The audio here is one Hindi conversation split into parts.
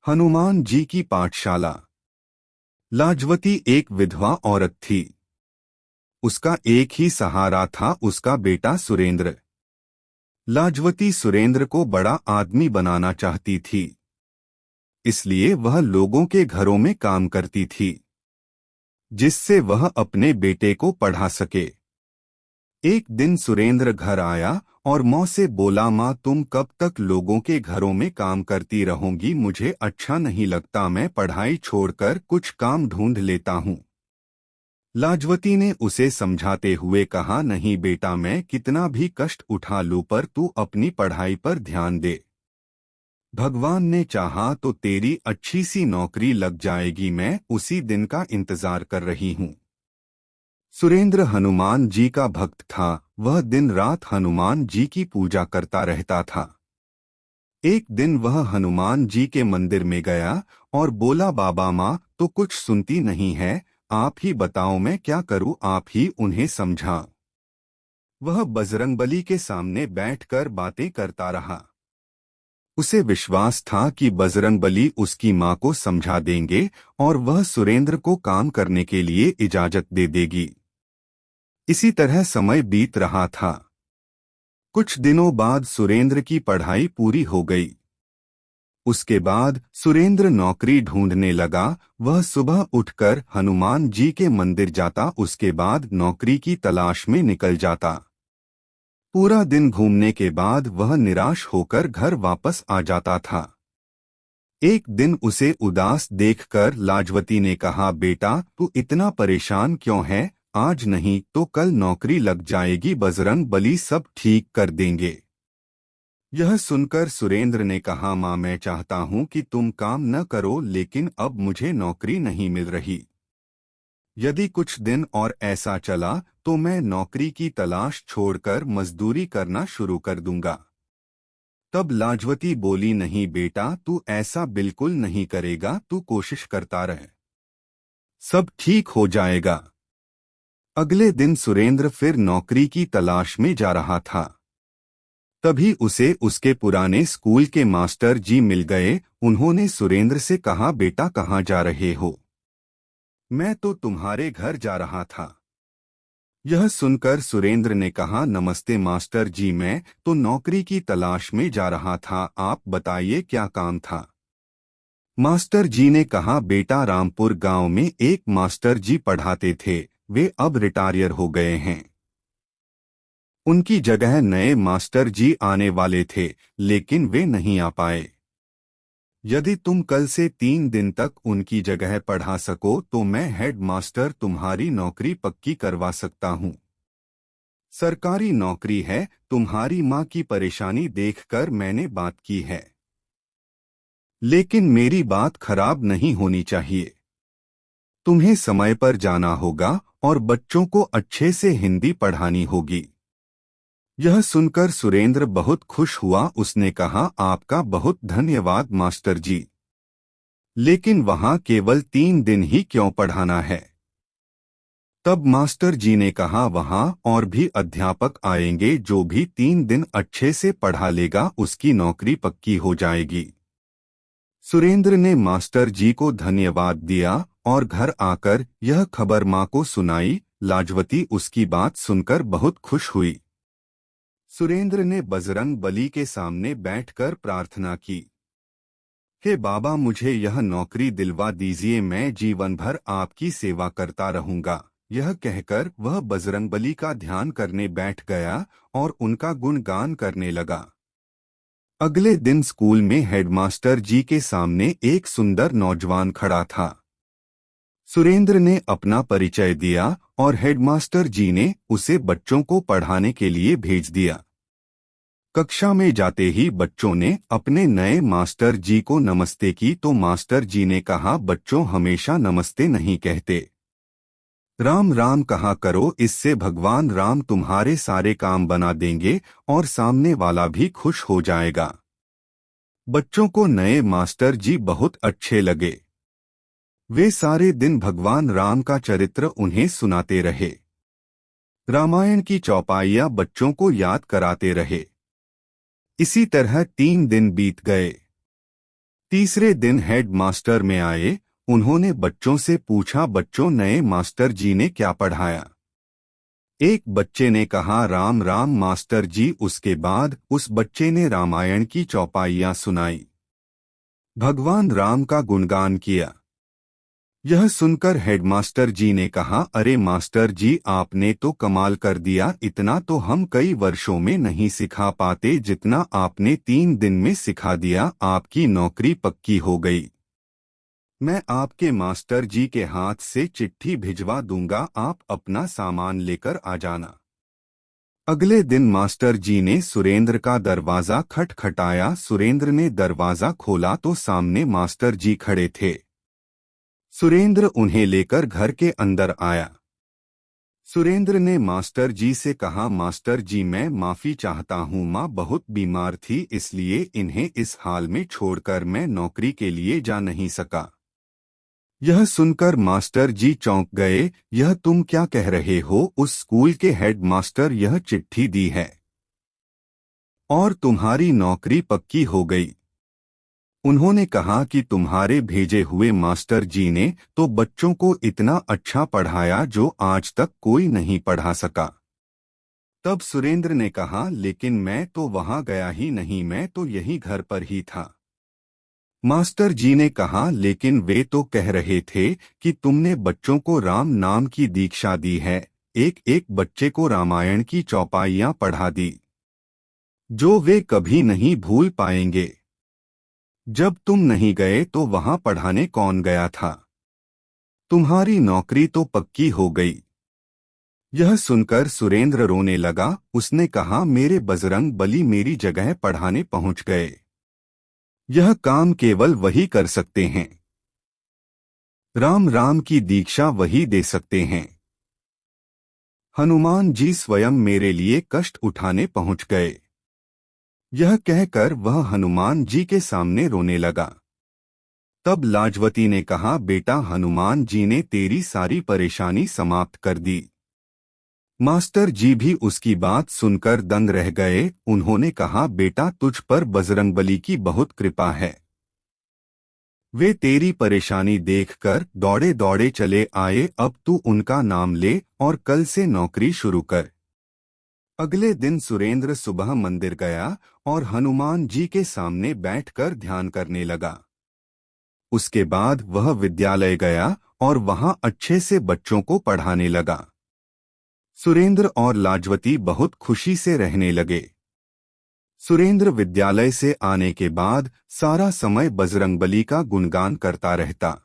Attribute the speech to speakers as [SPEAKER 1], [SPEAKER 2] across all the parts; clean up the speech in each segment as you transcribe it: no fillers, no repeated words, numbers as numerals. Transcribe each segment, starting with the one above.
[SPEAKER 1] हनुमान जी की पाठशाला। लाजवती एक विधवा औरत थी। उसका एक ही सहारा था, उसका बेटा सुरेंद्र। लाजवती सुरेंद्र को बड़ा आदमी बनाना चाहती थी, इसलिए वह लोगों के घरों में काम करती थी, जिससे वह अपने बेटे को पढ़ा सके। एक दिन सुरेंद्र घर आया और माँ से बोला, माँ तुम कब तक लोगों के घरों में काम करती रहोगी? मुझे अच्छा नहीं लगता, मैं पढ़ाई छोड़कर कुछ काम ढूंढ लेता हूँ। लाजवती ने उसे समझाते हुए कहा, नहीं बेटा, मैं कितना भी कष्ट उठा लूं पर तू अपनी पढ़ाई पर ध्यान दे। भगवान ने चाहा तो तेरी अच्छी सी नौकरी लग जाएगी, मैं उसी दिन का इंतजार कर रही हूँ। सुरेंद्र हनुमान जी का भक्त था। वह दिन रात हनुमान जी की पूजा करता रहता था। एक दिन वह हनुमान जी के मंदिर में गया और बोला, बाबा माँ तो कुछ सुनती नहीं है, आप ही बताओ मैं क्या करूँ, आप ही उन्हें समझा। वह बजरंगबली के सामने बैठकर बातें करता रहा। उसे विश्वास था कि बजरंगबली उसकी माँ को समझा देंगे और वह सुरेंद्र को काम करने के लिए इजाजत दे देगी। इसी तरह समय बीत रहा था। कुछ दिनों बाद सुरेंद्र की पढ़ाई पूरी हो गई। उसके बाद सुरेंद्र नौकरी ढूंढने लगा। वह सुबह उठकर हनुमान जी के मंदिर जाता, उसके बाद नौकरी की तलाश में निकल जाता। पूरा दिन घूमने के बाद वह निराश होकर घर वापस आ जाता था। एक दिन उसे उदास देखकर लाजवती ने कहा, बेटा तू इतना परेशान क्यों है? आज नहीं तो कल नौकरी लग जाएगी, बजरंग बली सब ठीक कर देंगे। यह सुनकर सुरेंद्र ने कहा, माँ मैं चाहता हूँ कि तुम काम न करो, लेकिन अब मुझे नौकरी नहीं मिल रही। यदि कुछ दिन और ऐसा चला तो मैं नौकरी की तलाश छोड़कर मजदूरी करना शुरू कर दूंगा। तब लाजवती बोली, नहीं बेटा तू ऐसा बिल्कुल नहीं करेगा, तू कोशिश करता रह, सब ठीक हो जाएगा। अगले दिन सुरेंद्र फिर नौकरी की तलाश में जा रहा था। तभी उसे उसके पुराने स्कूल के मास्टर जी मिल गए। उन्होंने सुरेंद्र से कहा, बेटा कहाँ जा रहे हो? मैं तो तुम्हारे घर जा रहा था। यह सुनकर सुरेंद्र ने कहा, नमस्ते मास्टर जी, मैं तो नौकरी की तलाश में जा रहा था, आप बताइए क्या काम था? मास्टर जी ने कहा, बेटा रामपुर गांव में एक मास्टर जी पढ़ाते थे, वे अब रिटायर हो गए हैं। उनकी जगह नए मास्टर जी आने वाले थे, लेकिन वे नहीं आ पाए। यदि तुम कल से 3 दिन तक उनकी जगह पढ़ा सको तो मैं हेड मास्टर तुम्हारी नौकरी पक्की करवा सकता हूँ। सरकारी नौकरी है, तुम्हारी माँ की परेशानी देखकर मैंने बात की है, लेकिन मेरी बात खराब नहीं होनी चाहिए। तुम्हें समय पर जाना होगा और बच्चों को अच्छे से हिंदी पढ़ानी होगी। यह सुनकर सुरेंद्र बहुत खुश हुआ। उसने कहा, आपका बहुत धन्यवाद मास्टर जी, लेकिन वहां केवल 3 दिन ही क्यों पढ़ाना है? तब मास्टर जी ने कहा, वहां और भी अध्यापक आएंगे, जो भी 3 दिन अच्छे से पढ़ा लेगा उसकी नौकरी पक्की हो जाएगी। सुरेंद्र ने मास्टर जी को धन्यवाद दिया और घर आकर यह खबर माँ को सुनाई। लाजवती उसकी बात सुनकर बहुत खुश हुई। सुरेंद्र ने बजरंग बली के सामने बैठकर प्रार्थना की, हे बाबा मुझे यह नौकरी दिलवा दीजिए, मैं जीवन भर आपकी सेवा करता रहूंगा। यह कहकर वह बजरंगबली का ध्यान करने बैठ गया और उनका गुणगान करने लगा। अगले दिन स्कूल में हेडमास्टर जी के सामने एक सुंदर नौजवान खड़ा था। सुरेंद्र ने अपना परिचय दिया और हेडमास्टर जी ने उसे बच्चों को पढ़ाने के लिए भेज दिया। कक्षा में जाते ही बच्चों ने अपने नए मास्टर जी को नमस्ते की तो मास्टर जी ने कहा, बच्चों हमेशा नमस्ते नहीं कहते, राम राम कहा करो, इससे भगवान राम तुम्हारे सारे काम बना देंगे और सामने वाला भी खुश हो जाएगा। बच्चों को नए मास्टर जी बहुत अच्छे लगे। वे सारे दिन भगवान राम का चरित्र उन्हें सुनाते रहे। रामायण की चौपाइयाँ बच्चों को याद कराते रहे। इसी तरह 3 दिन बीत गए। तीसरे दिन हेड मास्टर में आए। उन्होंने बच्चों से पूछा, बच्चों नए मास्टर जी ने क्या पढ़ाया? एक बच्चे ने कहा, राम राम मास्टर जी। उसके बाद उस बच्चे ने रामायण की चौपाइयां सुनाई, भगवान राम का गुणगान किया। यह सुनकर हेडमास्टर जी ने कहा, अरे मास्टर जी, आपने तो कमाल कर दिया। इतना तो हम कई वर्षों में नहीं सिखा पाते जितना आपने 3 दिन में सिखा दिया। आपकी नौकरी पक्की हो गई। मैं आपके मास्टर जी के हाथ से चिट्ठी भिजवा दूंगा, आप अपना सामान लेकर आ जाना। अगले दिन मास्टर जी ने सुरेंद्र का दरवाजा खटखटाया। सुरेंद्र ने दरवाजा खोला तो सामने मास्टर जी खड़े थे। सुरेंद्र उन्हें लेकर घर के अंदर आया। सुरेंद्र ने मास्टर जी से कहा, मास्टर जी मैं माफी चाहता हूँ, माँ बहुत बीमार थी इसलिए इन्हें इस हाल में छोड़कर मैं नौकरी के लिए जा नहीं सका। यह सुनकर मास्टर जी चौंक गए। यह तुम क्या कह रहे हो? उस स्कूल के हेड मास्टर यह चिट्ठी दी है और तुम्हारी नौकरी पक्की हो गई। उन्होंने कहा कि तुम्हारे भेजे हुए मास्टर जी ने तो बच्चों को इतना अच्छा पढ़ाया जो आज तक कोई नहीं पढ़ा सका। तब सुरेंद्र ने कहा, लेकिन मैं तो वहां गया ही नहीं, मैं तो यही घर पर ही था। मास्टर जी ने कहा, लेकिन वे तो कह रहे थे कि तुमने बच्चों को राम नाम की दीक्षा दी है। एक एक बच्चे को रामायण की चौपाइयां पढ़ा दी जो वे कभी नहीं भूल पाएंगे। जब तुम नहीं गए तो वहां पढ़ाने कौन गया था? तुम्हारी नौकरी तो पक्की हो गई। यह सुनकर सुरेंद्र रोने लगा। उसने कहा, मेरे बजरंग बली मेरी जगह पढ़ाने पहुंच गए। यह काम केवल वही कर सकते हैं। राम राम की दीक्षा वही दे सकते हैं। हनुमान जी स्वयं मेरे लिए कष्ट उठाने पहुंच गए। यह कहकर वह हनुमान जी के सामने रोने लगा। तब लाजवती ने कहा, बेटा हनुमान जी ने तेरी सारी परेशानी समाप्त कर दी। मास्टर जी भी उसकी बात सुनकर दंग रह गए। उन्होंने कहा, बेटा तुझ पर बजरंगबली की बहुत कृपा है। वे तेरी परेशानी देखकर दौड़े दौड़े चले आए। अब तू उनका नाम ले और कल से नौकरी शुरू कर। अगले दिन सुरेंद्र सुबह मंदिर गया और हनुमान जी के सामने बैठकर ध्यान करने लगा। उसके बाद वह विद्यालय गया और वहां अच्छे से बच्चों को पढ़ाने लगा। सुरेंद्र और लाजवती बहुत खुशी से रहने लगे। सुरेंद्र विद्यालय से आने के बाद सारा समय बजरंगबली का गुणगान करता रहता।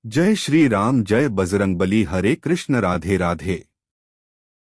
[SPEAKER 1] जय श्री राम, जय बजरंगबली, हरे कृष्ण, राधे राधे।